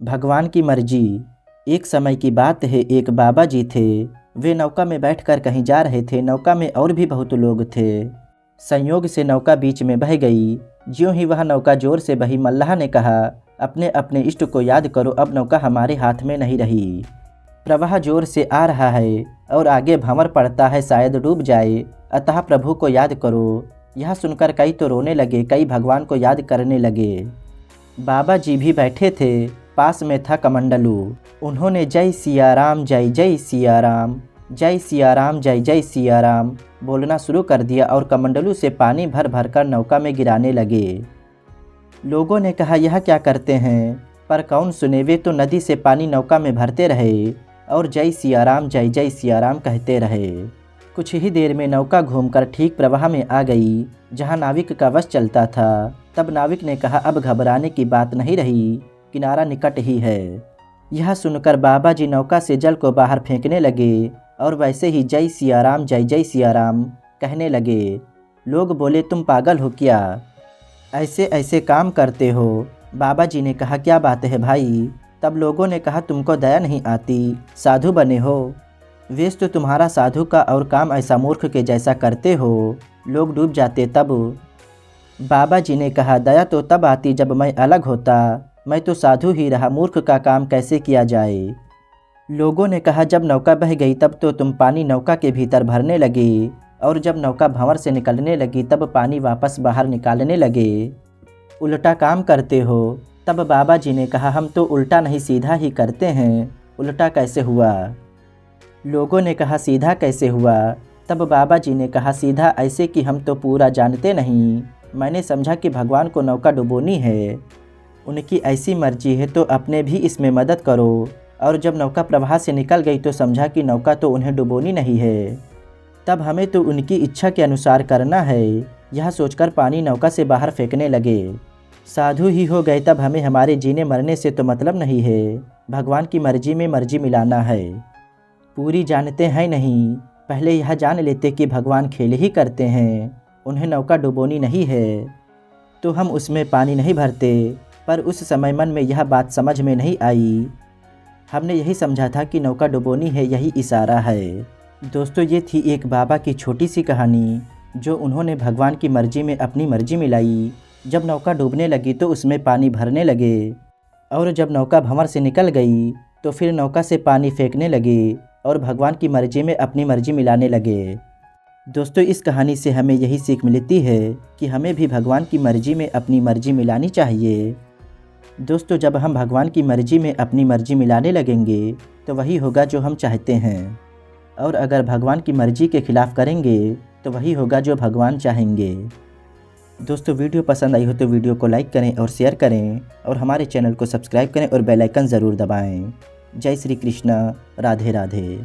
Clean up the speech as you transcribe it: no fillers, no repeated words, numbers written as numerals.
भगवान की मर्जी। एक समय की बात है, एक बाबा जी थे। वे नौका में बैठकर कहीं जा रहे थे। नौका में और भी बहुत लोग थे। संयोग से नौका बीच में बह गई। ज्यों ही वह नौका जोर से बही, मल्लाह ने कहा, अपने अपने इष्ट को याद करो, अब नौका हमारे हाथ में नहीं रही। प्रवाह जोर से आ रहा है और आगे भंवर पड़ता है, शायद डूब जाए, अतः प्रभु को याद करो। यह सुनकर कई तो रोने लगे, कई भगवान को याद करने लगे। बाबा जी भी बैठे थे। पास में था कमंडलू। उन्होंने जय सिया राम, जय जय सिया राम, जय सिया राम, जय जय सिया राम बोलना शुरू कर दिया और कमंडलू से पानी भर भर कर नौका में गिराने लगे। लोगों ने कहा, यह क्या करते हैं? पर कौन सुने, वे तो नदी से पानी नौका में भरते रहे और जय सिया राम, जय जय सिया राम कहते रहे। कुछ ही देर में नौका घूमकर ठीक प्रवाह में आ गई, जहां नाविक का वश चलता था। तब नाविक ने कहा, अब घबराने की बात नहीं रही, किनारा निकट ही है। यह सुनकर बाबा जी नौका से जल को बाहर फेंकने लगे और वैसे ही जय सिया राम, जय जय सिया राम कहने लगे। लोग बोले, तुम पागल हो क्या, ऐसे ऐसे काम करते हो? बाबा जी ने कहा, क्या बात है भाई? तब लोगों ने कहा, तुमको दया नहीं आती, साधु बने हो, वेश तो तुम्हारा साधु का और काम ऐसा मूर्ख के जैसा करते हो, लोग डूब जाते तब। बाबा जी ने कहा, दया तो तब आती जब मैं अलग होता, मैं तो साधु ही रहा, मूर्ख का काम कैसे किया जाए। लोगों ने कहा, जब नौका बह गई तब तो तुम पानी नौका के भीतर भरने लगे और जब नौका भंवर से निकलने लगी तब पानी वापस बाहर निकालने लगे, उल्टा काम करते हो। तब बाबा जी ने कहा, हम तो उल्टा नहीं सीधा ही करते हैं, उल्टा कैसे हुआ? लोगों ने कहा, सीधा कैसे हुआ? तब बाबा जी ने कहा, सीधा ऐसे कि हम तो पूरा जानते नहीं, मैंने समझा कि भगवान को नौका डुबोनी है, उनकी ऐसी मर्जी है तो अपने भी इसमें मदद करो। और जब नौका प्रवाह से निकल गई तो समझा कि नौका तो उन्हें डुबोनी नहीं है, तब हमें तो उनकी इच्छा के अनुसार करना है। यह सोचकर पानी नौका से बाहर फेंकने लगे। साधु ही हो गए तब हमें हमारे जीने मरने से तो मतलब नहीं है, भगवान की मर्जी में मर्जी मिलाना है। पूरी जानते हैं नहीं, पहले यह जान लेते कि भगवान खेल ही करते हैं, उन्हें नौका डुबोनी नहीं है तो हम उसमें पानी नहीं भरते। पर उस समय मन में यह बात समझ में नहीं आई, हमने यही समझा था कि नौका डुबोनी है, यही इशारा है। दोस्तों, ये थी एक बाबा की छोटी सी कहानी, जो उन्होंने भगवान की मर्जी में अपनी मर्जी मिलाई। जब नौका डूबने लगी तो उसमें पानी भरने लगे और जब नौका भंवर से निकल गई तो फिर नौका से पानी फेंकने लगे और भगवान की मर्जी में अपनी मर्जी मिलाने लगे। दोस्तों, इस कहानी से हमें यही सीख मिलती है कि हमें भी भगवान की मर्जी में अपनी मर्जी मिलानी चाहिए। दोस्तों, जब हम भगवान की मर्जी में अपनी मर्जी मिलाने लगेंगे तो वही होगा जो हम चाहते हैं, और अगर भगवान की मर्जी के खिलाफ करेंगे तो वही होगा जो भगवान चाहेंगे। दोस्तों, वीडियो पसंद आई हो तो वीडियो को लाइक करें और शेयर करें और हमारे चैनल को सब्सक्राइब करें और बेल आइकन ज़रूर दबाएं। जय श्री कृष्ण, राधे राधे।